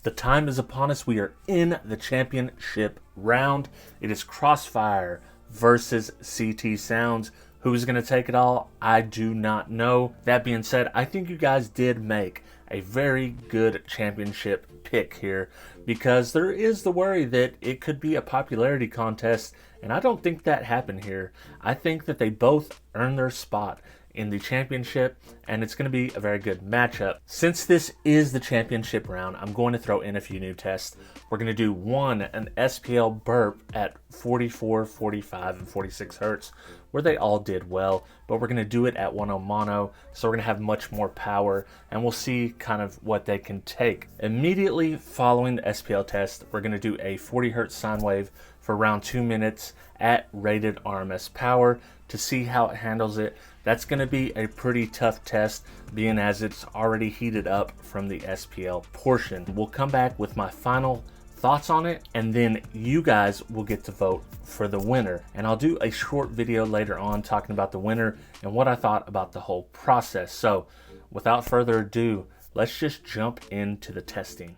The time is upon us. We are in the championship round. It is Crossfire versus CT Sounds. Who is going to take it all? I do not know. That being said, I think you guys did make a very good championship pick here, because there is the worry that it could be a popularity contest, and I don't think that happened here. I think that they both earned their spot in the championship, and it's going to be a very good matchup. Since this is the championship round, I'm going to throw in a few new tests. We're going to do an SPL burp at 44, 45, and 46 hertz, where they all did well, but we're going to do it at 1.0 mono, so we're going to have much more power, and we'll see kind of what they can take. Immediately following the SPL test, we're going to do a 40 hertz sine wave for around 2 minutes at rated RMS power to see how it handles it. That's going to be a pretty tough test, being as it's already heated up from the SPL portion. We'll come back with my final thoughts on it, and then you guys will get to vote for the winner. And I'll do a short video later on talking about the winner and what I thought about the whole process. So without further ado, let's just jump into the testing.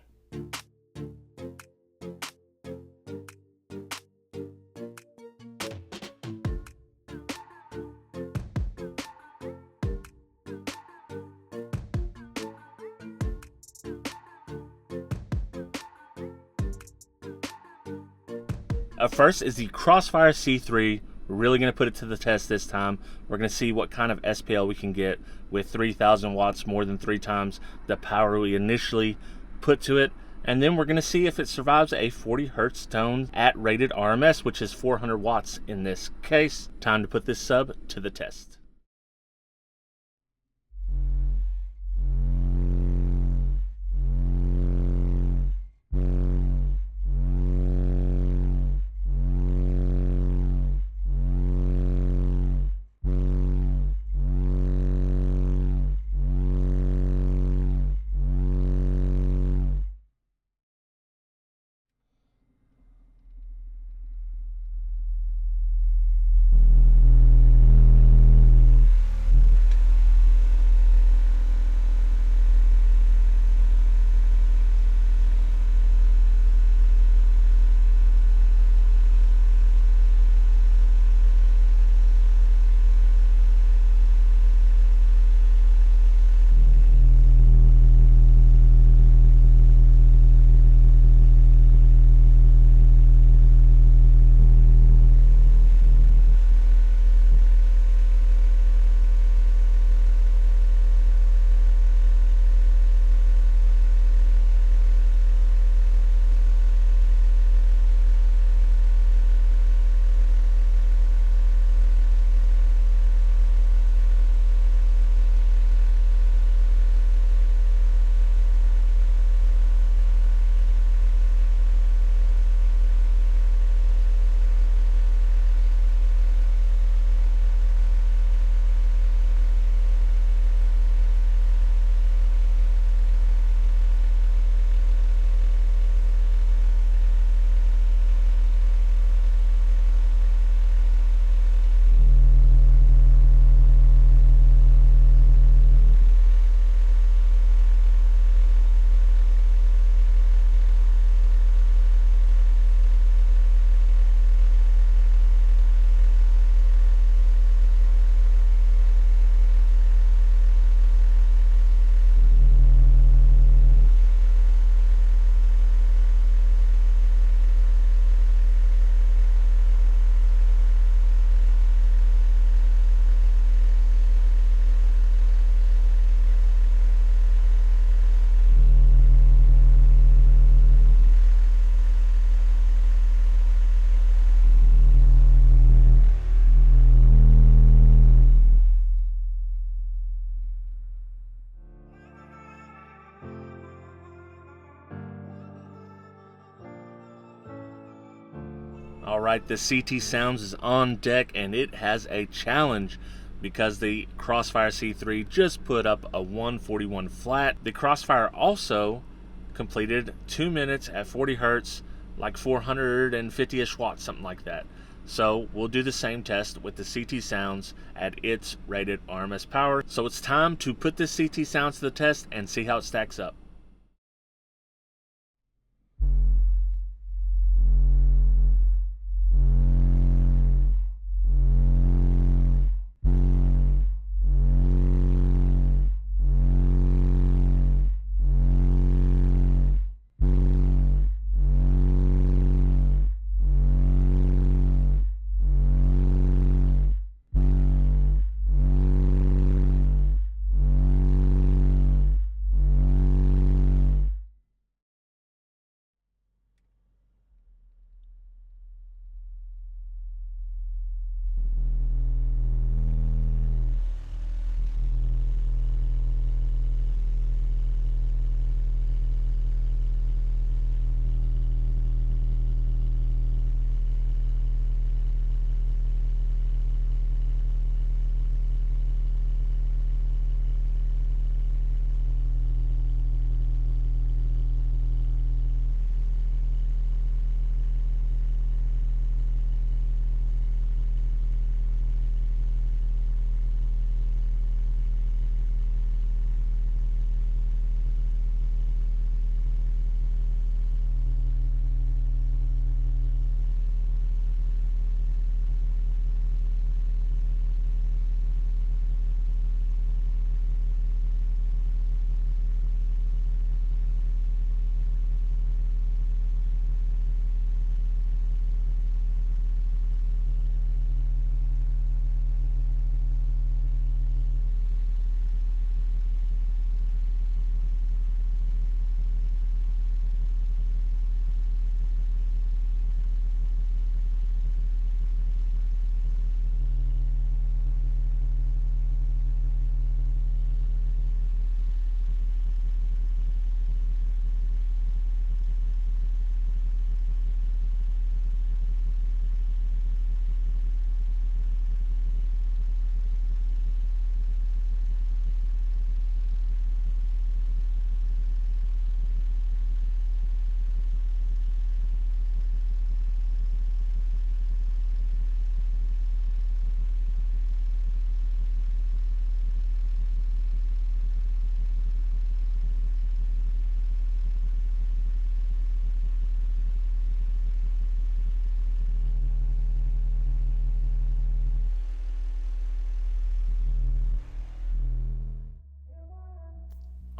First is the Crossfire C3. We're really going to put it to the test this time. We're going to see what kind of SPL we can get with 3,000 watts, more than 3 times the power we initially put to it. And then we're going to see if it survives a 40 hertz tone at rated RMS, which is 400 watts in this case. Time to put this sub to the test. Alright, the CT Sounds is on deck, and it has a challenge because the Crossfire C3 just put up a 141 flat. The Crossfire also completed 2 minutes at 40 hertz, like 450-ish watts, something like that. So we'll do the same test with the CT Sounds at its rated RMS power. So it's time to put this CT Sounds to the test and see how it stacks up.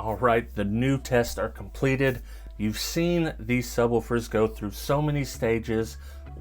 All right, the new tests are completed. You've seen these subwoofers go through so many stages.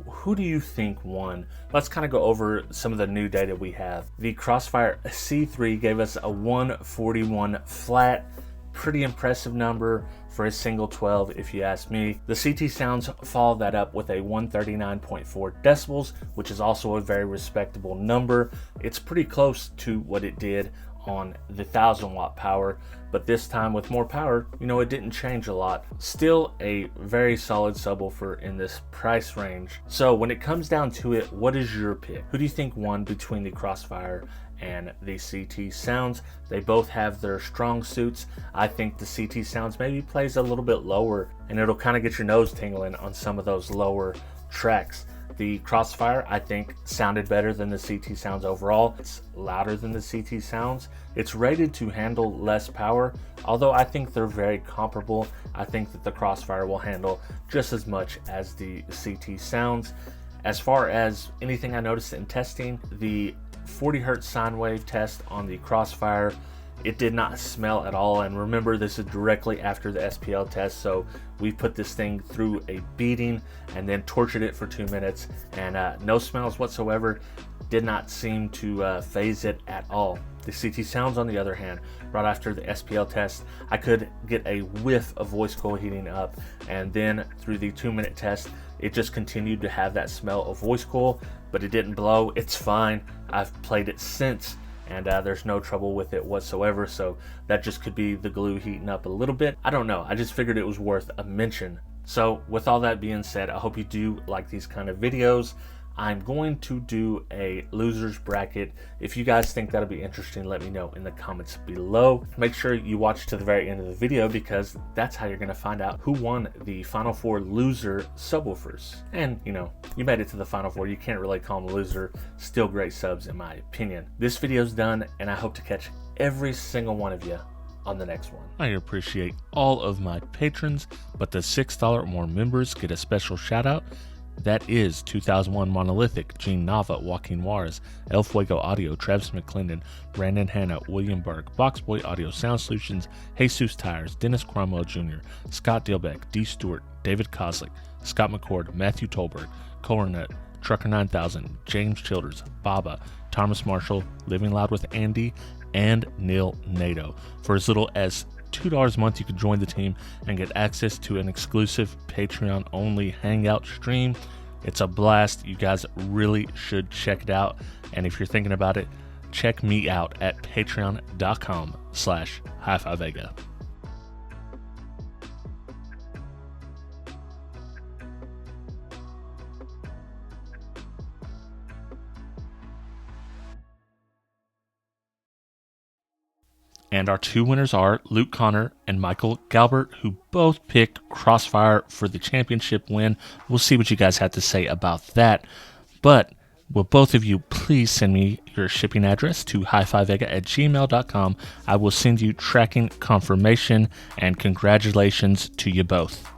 Who do you think won? Let's kind of go over some of the new data we have. The Crossfire C3 gave us a 141 flat. Pretty impressive number for a single 12 if you ask me. The CT Sounds followed that up with a 139.4 decibels, which is also a very respectable number. It's pretty close to what it did on the 1000 watt power, but this time with more power, you know, it didn't change a lot. Still a very solid subwoofer in this price range. So when it comes down to it, what is your pick? Who do you think won between the Crossfire and the CT Sounds? They both have their strong suits. I think the CT Sounds maybe plays a little bit lower, and it'll kind of get your nose tingling on some of those lower tracks. The Crossfire, I think, sounded better than the CT Sounds overall. It's louder than the CT Sounds. It's rated to handle less power, although I think they're very comparable. I think that the Crossfire will handle just as much as the CT Sounds. As far as anything I noticed in testing, the 40 hertz sine wave test on the Crossfire, it did not smell at all. And remember, this is directly after the SPL test, so we put this thing through a beating and then tortured it for 2 minutes, and no smells whatsoever. Did not seem to phase it at all. The CT Sounds, on the other hand, right after the SPL test, I could get a whiff of voice coil heating up, and then through the 2 minute test, it just continued to have that smell of voice coil, but it didn't blow. It's fine. I've played it since, and there's no trouble with it whatsoever, so that just could be the glue heating up a little bit. I don't know. I just figured it was worth a mention. So with all that being said, I hope you do like these kind of videos. I'm going to do a losers bracket. If you guys think that'll be interesting, let me know in the comments below. Make sure you watch to the very end of the video, because that's how you're going to find out who won the Final Four loser subwoofers. And you know, you made it to the Final Four. You can't really call them a loser. Still great subs in my opinion. This video's done, and I hope to catch every single one of you on the next one. I appreciate all of my patrons, but the $6 or more members get a special shout out. That is 2001 Monolithic, Gene Nava, Joaquin Juarez, El Fuego Audio, Travis McClendon, Brandon Hanna, William Berg, Boxboy Audio Sound Solutions, Jesus Tires, Dennis Cromwell Jr., Scott Dilbeck, D. Stewart, David Kozlik, Scott McCord, Matthew Tolberg, Colornut, Trucker 9000, James Childers, Baba, Thomas Marshall, Living Loud with Andy, and Neil Nato. For as little as $2 a month, you can join the team and get access to an exclusive Patreon only hangout stream. It's a blast. You guys really should check it out. And if you're thinking about it, check me out at patreon.com/HifiVega. And our two winners are Luke Connor and Michael Galbert, who both picked Crossfire for the championship win. We'll see what you guys have to say about that. But will both of you please send me your shipping address to HifiVega@gmail.com. I will send you tracking confirmation, and congratulations to you both.